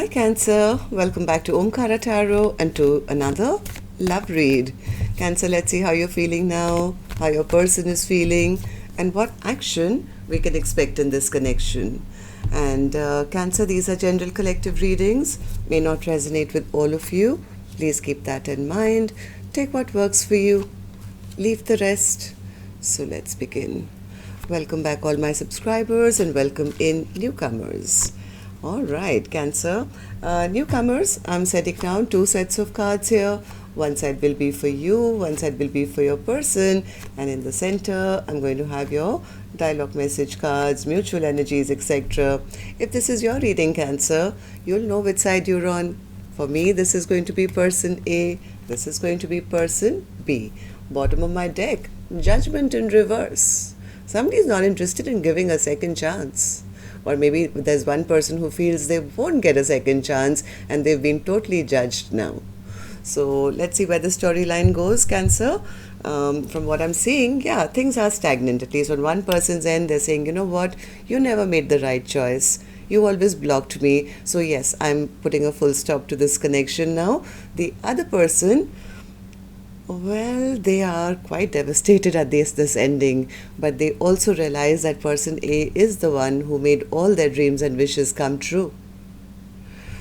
Hi Cancer, welcome back to Omkaratarot and to another love read. Cancer, let's see how you're feeling now, how your person is feeling, and what action we can expect in this connection. And Cancer, these are general collective readings, may not resonate with all of you. Please keep that in mind. Take what works for you, leave the rest. So let's begin. Welcome back all my subscribers and welcome in newcomers. All right, Cancer. Newcomers, I'm setting down 2 sets of cards here. One side will be for you, one side will be for your person, and in the center, I'm going to have your dialogue message cards, mutual energies, etc. If this is your reading, Cancer, you'll know which side you're on. For me, this is going to be person A, this is going to be person B. Bottom of my deck, judgment in reverse. Somebody's not interested in giving a second chance. Or maybe there's one person who feels they won't get a second chance and they've been totally judged now. So let's see where the storyline goes, Cancer. From what I'm seeing, yeah, things are stagnant. At least on one person's end, they're saying, you know what, you never made the right choice. You always blocked me. So yes, I'm putting a full stop to this connection now. The other person, well, they are quite devastated at this ending, but they also realize that person A is the one who made all their dreams and wishes come true.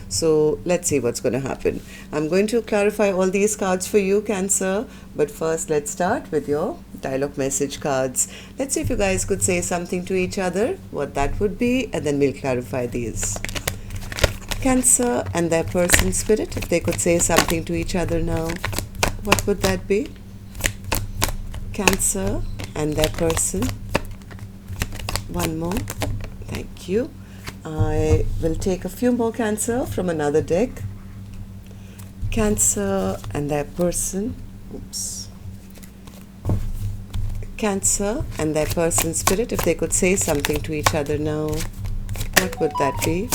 So let's see what's going to happen. I'm going to clarify all these cards for you, Cancer, but first let's start with your dialogue message cards. Let's see if you guys could say something to each other, what that would be, and then we'll clarify these. Cancer and their person spirit, if they could say something to each other now, what would that be? Cancer and their person. One more. Thank you. I will take a few more, Cancer, from another deck. Cancer and their person. Oops. Cancer and their person spirit, if they could say something to each other now, what would that be?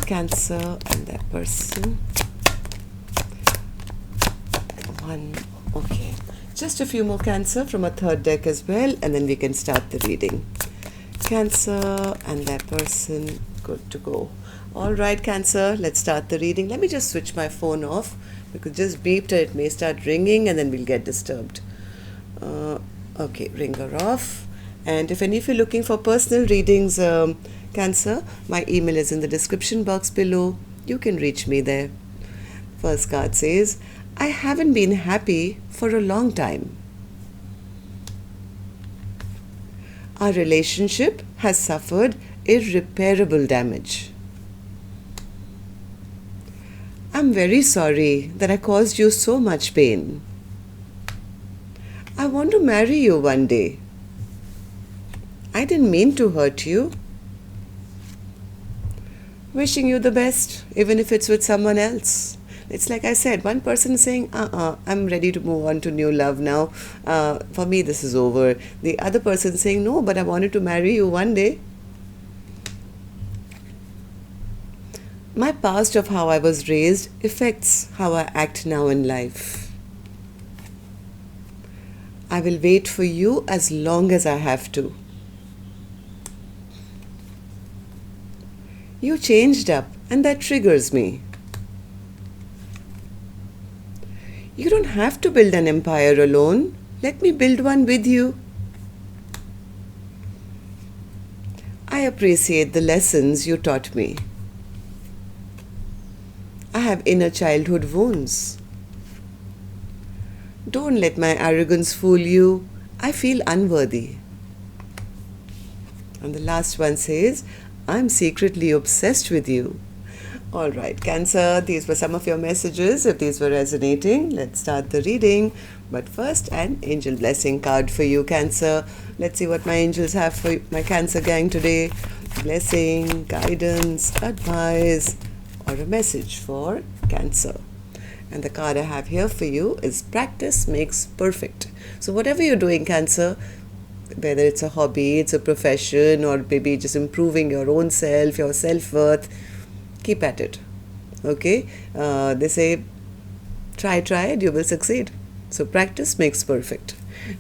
Cancer and their person. Okay, just a few more, Cancer, from a third deck as well, and then we can start the reading. Cancer and their person, good to go. All right, Cancer, let's start the reading. Let me just switch my phone off because just beeped it may start ringing and then we'll get disturbed. Okay, ringer off. And if any of you are looking for personal readings, Cancer, my email is in the description box below. You can reach me there. First card says, I haven't been happy for a long time. Our relationship has suffered irreparable damage. I'm very sorry that I caused you so much pain. I want to marry you one day. I didn't mean to hurt you. Wishing you the best, even if it's with someone else. It's like I said, one person saying, I'm ready to move on to new love now. For me, this is over. The other person saying, no, but I wanted to marry you one day. My past of how I was raised affects how I act now in life. I will wait for you as long as I have to. You changed up, and that triggers me. You don't have to build an empire alone. Let me build one with you. I appreciate the lessons you taught me. I have inner childhood wounds. Don't let my arrogance fool you. I feel unworthy. And the last one says, I'm secretly obsessed with you. All right, Cancer, these were some of your messages. If these were resonating, let's start the reading. But first, an angel blessing card for you, Cancer. Let's see what my angels have for my Cancer gang today. Blessing, guidance, advice, or a message for Cancer. And the card I have here for you is practice makes perfect. So whatever you're doing, Cancer, whether it's a hobby, it's a profession, or maybe just improving your own self, your self-worth, keep at it. Okay? They say, try, and you will succeed. So practice makes perfect.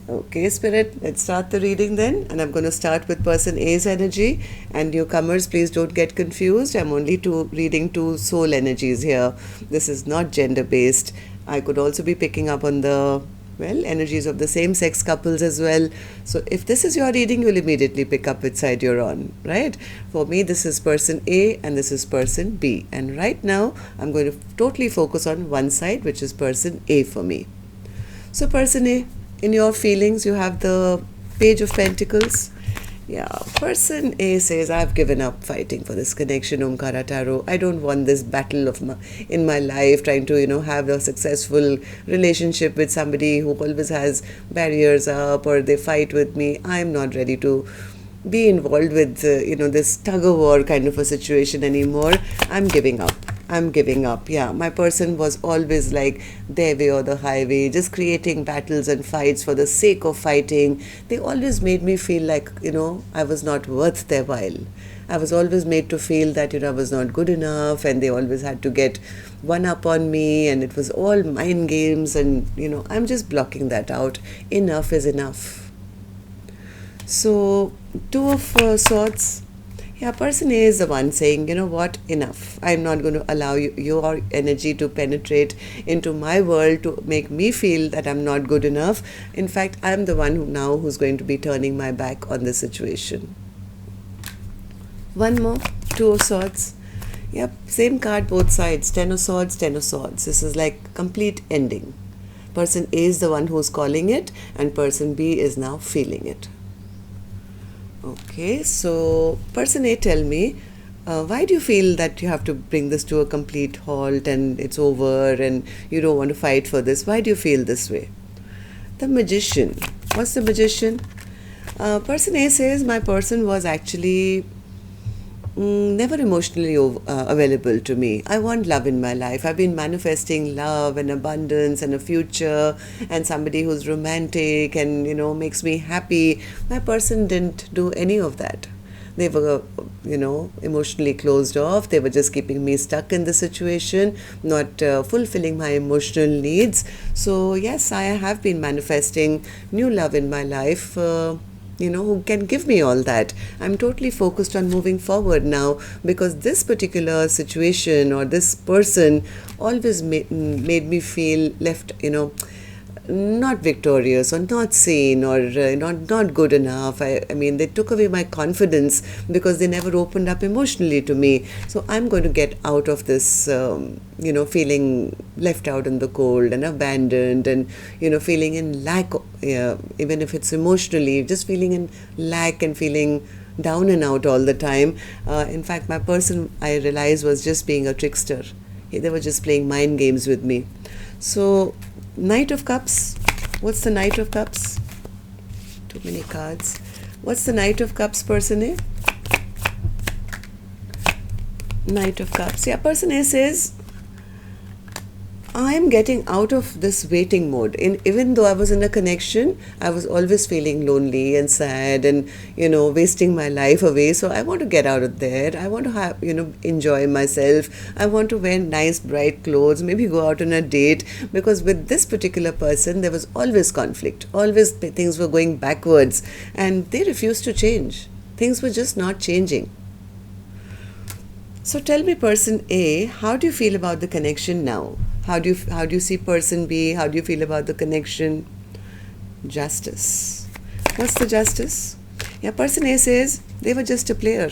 Okay, Spirit, let's start the reading then. And I'm going to start with person A's energy. And newcomers, please don't get confused. I'm only reading two soul energies here. This is not gender based. I could also be picking up on the, well, energies of the same sex couples as well. So if this is your reading, you'll immediately pick up which side you're on, right? For me, this is person A and this is person B. And right now, I'm going to totally focus on one side, which is person A for me. So person A, in your feelings, you have the Page of Pentacles. Yeah, person A says, I've given up fighting for this connection, Omkaratarot. I don't want this battle in my life, trying to, have a successful relationship with somebody who always has barriers up or they fight with me. I'm not ready to be involved with, this tug-of-war kind of a situation anymore. I'm giving up. Yeah, my person was always like their way or the highway, just creating battles and fights for the sake of fighting. They always made me feel like, I was not worth their while. I was always made to feel that, I was not good enough, and they always had to get one up on me, and it was all mind games, and, I'm just blocking that out. Enough is enough. So, Two of Swords. Yeah, person A is the one saying, what, enough. I'm not going to allow your energy to penetrate into my world to make me feel that I'm not good enough. In fact, I'm the one who's going to be turning my back on the situation. One more, Two of Swords. Yep, same card, both sides. Ten of Swords, Ten of Swords. This is like complete ending. Person A is the one who's calling it, and person B is now feeling it. Okay, so person A, tell me, why do you feel that you have to bring this to a complete halt and it's over and you don't want to fight for this? Why do you feel this way? The Magician. What's the Magician? Person A says, my person was actually never emotionally available to me. I want love in my life. I've been manifesting love and abundance and a future and somebody who's romantic and, makes me happy. My person didn't do any of that. They were, emotionally closed off. They were just keeping me stuck in the situation, not fulfilling my emotional needs. So yes, I have been manifesting new love in my life, who can give me all that. I'm totally focused on moving forward now, because this particular situation or this person always made me feel left, not victorious or not seen or not good enough. I mean, they took away my confidence because they never opened up emotionally to me. So I'm going to get out of this, feeling left out in the cold and abandoned and, feeling in lack, even if it's emotionally, just feeling in lack and feeling down and out all the time. In fact, my person, I realized, was just being a trickster. They were just playing mind games with me. So, Knight of Cups. What's the Knight of Cups? Too many cards. What's the Knight of Cups, person A? Knight of Cups. Yeah, person A says, I'm getting out of this waiting mode. Even though I was in a connection, I was always feeling lonely and sad and, wasting my life away. So I want to get out of there. I want to have, enjoy myself. I want to wear nice, bright clothes, maybe go out on a date. Because with this particular person, there was always conflict. Always things were going backwards. And they refused to change. Things were just not changing. So tell me, person A, how do you feel about the connection now? How do you see person B? How do you feel about the connection? Justice. What's the Justice? Yeah, person A says they were just a player.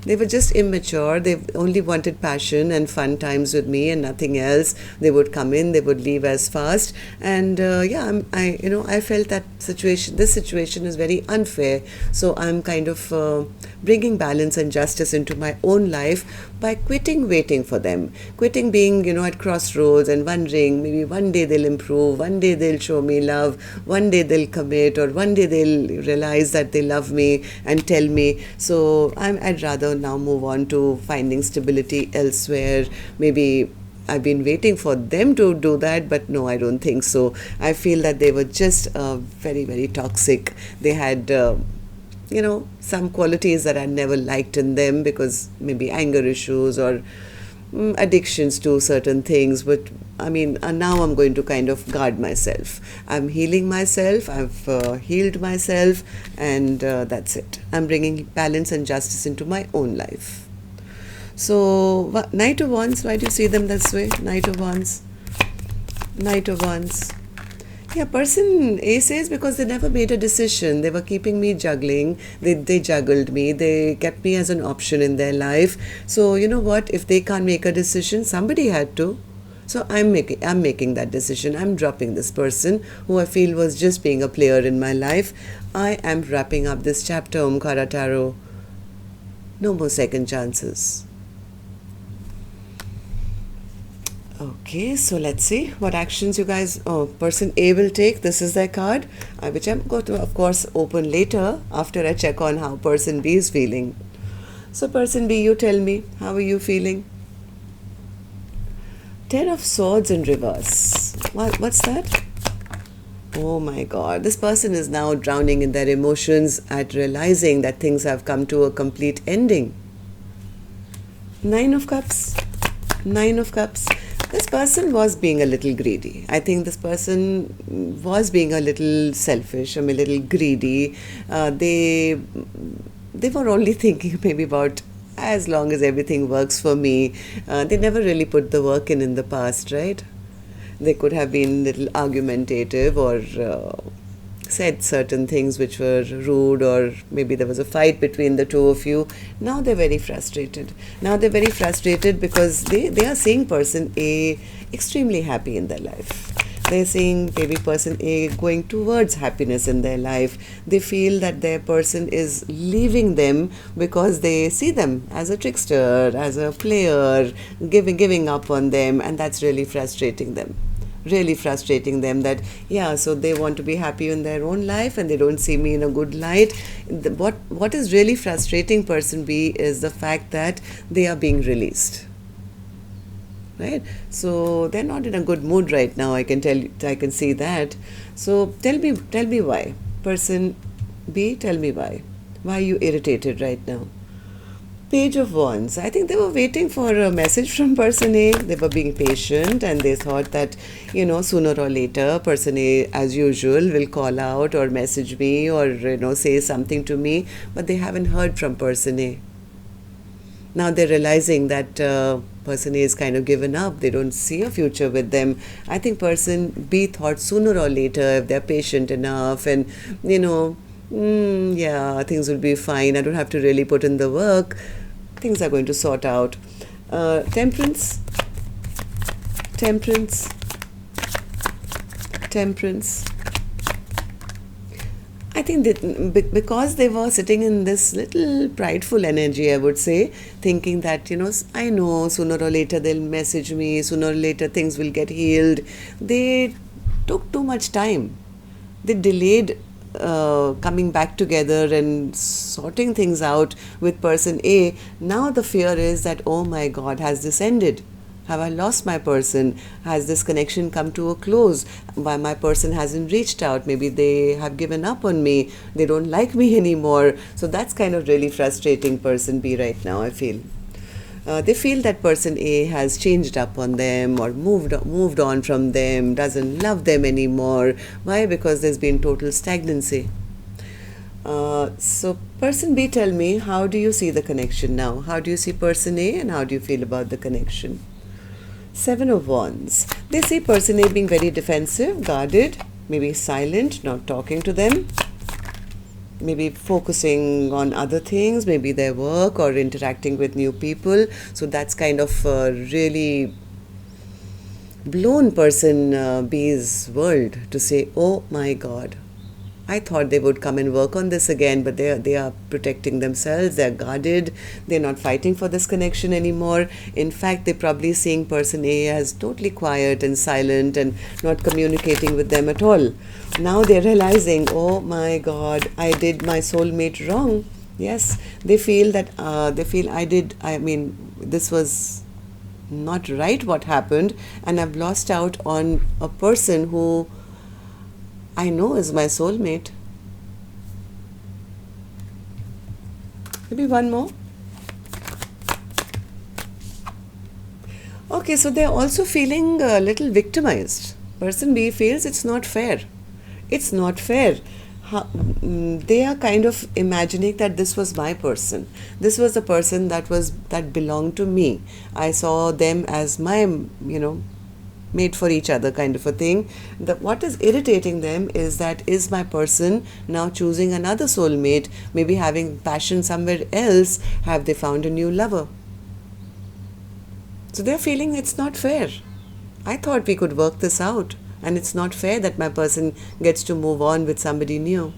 They were just immature. They only wanted passion and fun times with me and nothing else. They would come in, they would leave as fast. And I felt that this situation is very unfair. So I'm kind of bringing balance and justice into my own life by quitting waiting for them. Quitting being, at crossroads and wondering maybe one day they'll improve, one day they'll show me love, one day they'll commit, or one day they'll realize that they love me and tell me. So I'd rather now move on to finding stability elsewhere. Maybe I've been waiting for them to do that, but no, I don't think so. I feel that they were just very, very toxic. They had some qualities that I never liked in them, because maybe anger issues or addictions to certain things, but I mean, now I'm going to kind of guard myself. I'm healing myself, I've healed myself, and that's it. I'm bringing balance and justice into my own life. So, Knight of Wands, why do you see them this way? Knight of Wands. Knight of Wands. Yeah, person A says because they never made a decision. They were keeping me juggling. They juggled me. They kept me as an option in their life. So, you know what? If they can't make a decision, somebody had to. So I'm making that decision. I'm dropping this person who I feel was just being a player in my life. I am wrapping up this chapter, Omkaratarot. No more second chances. Okay, so let's see what actions you guys, person A will take. This is their card, which I'm going to, of course, open later after I check on how person B is feeling. So person B, you tell me, how are you feeling? Ten of Swords in reverse. What's that? Oh my God, this person is now drowning in their emotions at realizing that things have come to a complete ending. Nine of Cups. Nine of Cups. This person was being a little greedy. I think this person was being a little selfish, a little greedy. They were only thinking maybe about as long as everything works for me. They never really put the work in the past, right? They could have been a little argumentative or said certain things which were rude, or maybe there was a fight between the two of you. Now they're very frustrated. Now they're very frustrated because they are seeing person A extremely happy in their life. They're seeing maybe person A going towards happiness in their life. They feel that their person is leaving them because they see them as a trickster, as a player, giving up on them, and that's really frustrating them. Really frustrating them that, yeah, so they want to be happy in their own life and they don't see me in a good light. What is really frustrating person B is the fact that they are being released. Right? So they're not in a good mood right now, I can see that. So tell me why. Person B, tell me why. Why are you irritated right now? Page of Wands. I think they were waiting for a message from person A. They were being patient and they thought that, sooner or later, person A, as usual, will call out or message me or, say something to me. But they haven't heard from person A. Now they're realizing that person A is kind of given up. They don't see a future with them. I think person B thought sooner or later, if they're patient enough and, yeah, things will be fine. I don't have to really put in the work. Things are going to sort out. Temperance. Temperance. Temperance. I think that because they were sitting in this little prideful energy, I would say, thinking that, I know sooner or later they'll message me, sooner or later things will get healed. They took too much time. They delayed coming back together and sorting things out with person A. Now the fear is that, oh my God, has this ended? Have I lost my person? Has this connection come to a close? Why my person hasn't reached out? Maybe they have given up on me. They don't like me anymore. So that's kind of really frustrating person B right now, I feel. They feel that person A has changed up on them or moved on from them, doesn't love them anymore. Why? Because there's been total stagnancy. So person B, tell me, how do you see the connection now? How do you see person A and how do you feel about the connection? Seven of Wands. They see person A being very defensive, guarded, maybe silent, not talking to them. Maybe focusing on other things, maybe their work or interacting with new people. So that's kind of really blown person B's world to say, oh my God, I thought they would come and work on this again, but they are protecting themselves, they're guarded, they're not fighting for this connection anymore. In fact, they're probably seeing person A as totally quiet and silent and not communicating with them at all. Now they're realizing, oh my God, I did my soulmate wrong. Yes, they feel that, this was not right what happened, and I've lost out on a person who I know is my soulmate. Maybe one more. Okay, so they're also feeling a little victimized. Person B feels it's not fair. It's not fair. They are kind of imagining that this was my person. This was the person that belonged to me. I saw them as my, made for each other kind of a thing. What is irritating them is my person now choosing another soulmate, maybe having passion somewhere else? Have they found a new lover? So they're feeling it's not fair. I thought we could work this out, and it's not fair that my person gets to move on with somebody new.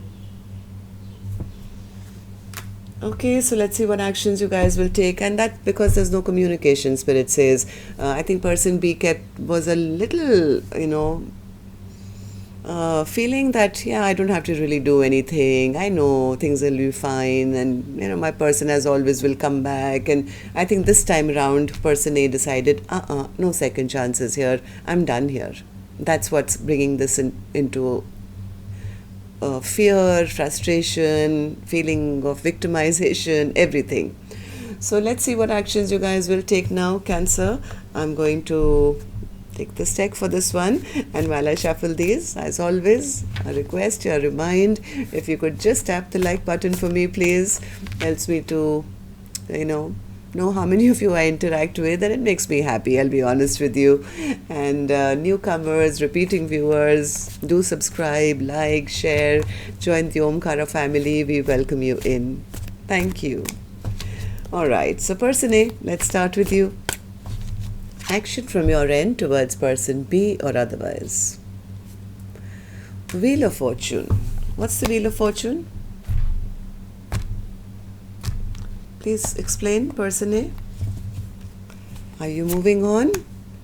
Okay, so let's see what actions you guys will take, and that because there's no communication, Spirit says. I think person B was a little, feeling that, yeah, I don't have to really do anything. I know things will be fine, and my person as always will come back. And I think this time around, person A decided, no second chances here. I'm done here. That's what's bringing this into fear, frustration, feeling of victimization, everything. So let's see what actions you guys will take now, Cancer. I'm going to take this deck for this one, and while I shuffle these, as always, a request, a remind, if you could just tap the like button for me, please. Helps me to know how many of you I interact with, and it makes me happy, I'll be honest with you. And newcomers, repeating viewers, do subscribe, like, share, join the Omkara family. We welcome you in. Thank you. Alright, so person A, let's start with you. Action from your end towards person B or otherwise. Wheel of Fortune. What's the Wheel of Fortune? Please explain, person A. Are you moving on?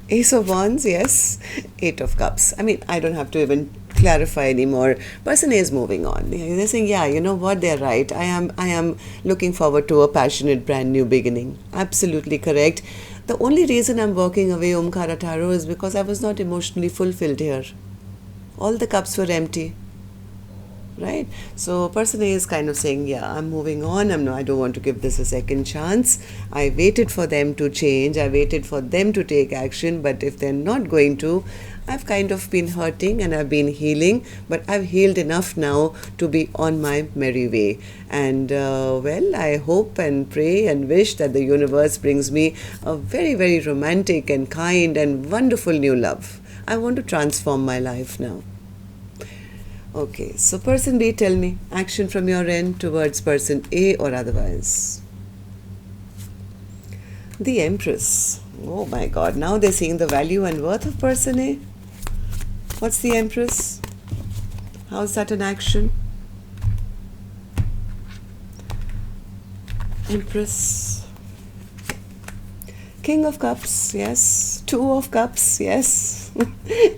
Ace of Wands, yes. Eight of Cups. I mean, I don't have to even clarify anymore. Person A is moving on. They're saying, yeah, you know what, they're right. I am looking forward to a passionate brand new beginning. Absolutely correct. The only reason I'm walking away, Omkaratarot, is because I was not emotionally fulfilled here. All the cups were empty. Right? So person A is kind of saying, yeah, I'm moving on. I don't want to give this a second chance. I waited for them to change. I waited for them to take action. But if they're not going to, I've kind of been hurting and I've been healing. But I've healed enough now to be on my merry way. And I hope and pray and wish that the universe brings me a very, very romantic and kind and wonderful new love. I want to transform my life now. Okay, so person B, tell me, action from your end towards person A or otherwise. The Empress. Oh my God, now they're seeing the value and worth of person A. What's the Empress? How's that an action? Empress. King of Cups, yes. Two of Cups, yes.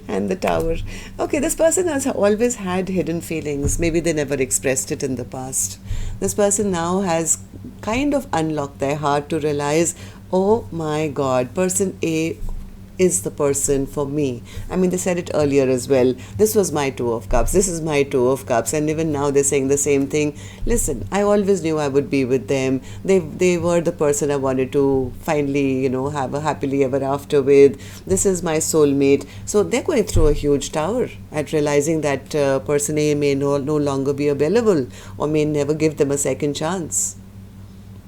And the Tower. Okay, this person has always had hidden feelings. Maybe they never expressed it in the past. This person now has kind of unlocked their heart to realize, oh my God, person A is the person for me. I mean, they said it earlier as well. This was my Two of Cups. This is my Two of Cups. And even now they're saying the same thing. Listen, I always knew I would be with them. They were the person I wanted to finally, have a happily ever after with. This is my soulmate. So they're going through a huge tower at realizing that person A may no longer be available or may never give them a second chance.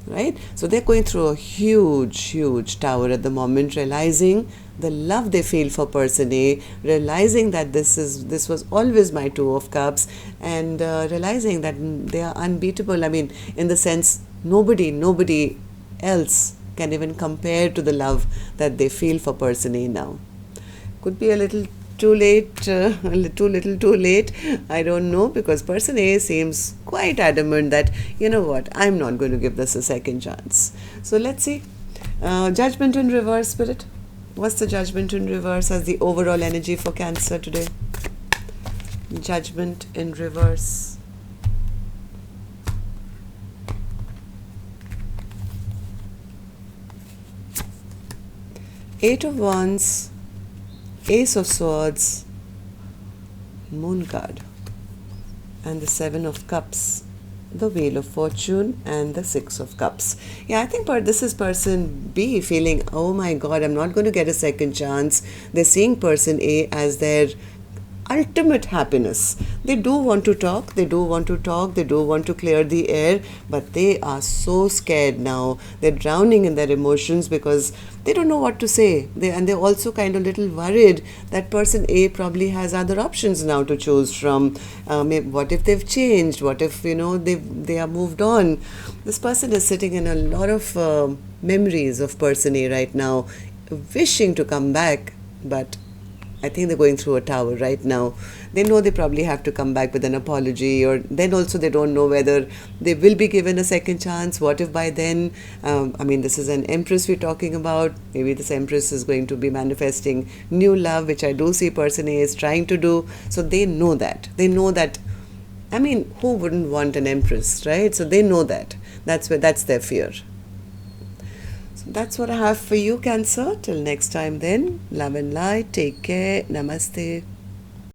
Right? So they're going through a huge tower at the moment, realizing the love they feel for person A, realizing that this was always my Two of Cups, and realizing that they are unbeatable. I mean, in the sense, nobody else can even compare to the love that they feel for person A now. Could be a little too late, too little too late, I don't know, because person A seems quite adamant that, you know what, I'm not going to give this a second chance. So let's see. Judgment in reverse, Spirit. What's the Judgment in reverse as the overall energy for Cancer today? Judgment in reverse. Eight of Wands, Ace of Swords, Moon card, and the Seven of Cups. the Wheel of Fortune, and the Six of Cups. Yeah, I think this is person B feeling, oh my God, I'm not going to get a second chance. They're seeing person A as their ultimate happiness. They do want to talk, they do want to clear the air, but they are so scared now. They're drowning in their emotions because they don't know what to say. They're also kind of little worried that person A probably has other options now to choose from. What if they've changed? What if, they are moved on? This person is sitting in a lot of memories of person A right now, wishing to come back, but I think they're going through a tower right now. They know they probably have to come back with an apology, or then also they don't know whether they will be given a second chance. What if by then, this is an Empress we're talking about. Maybe this Empress is going to be manifesting new love, which I do see person A is trying to do. So they know that. Who wouldn't want an Empress, right? So they know that. That's their fear. That's what I have for you, Cancer. Till next time then, love and light. Take care. Namaste.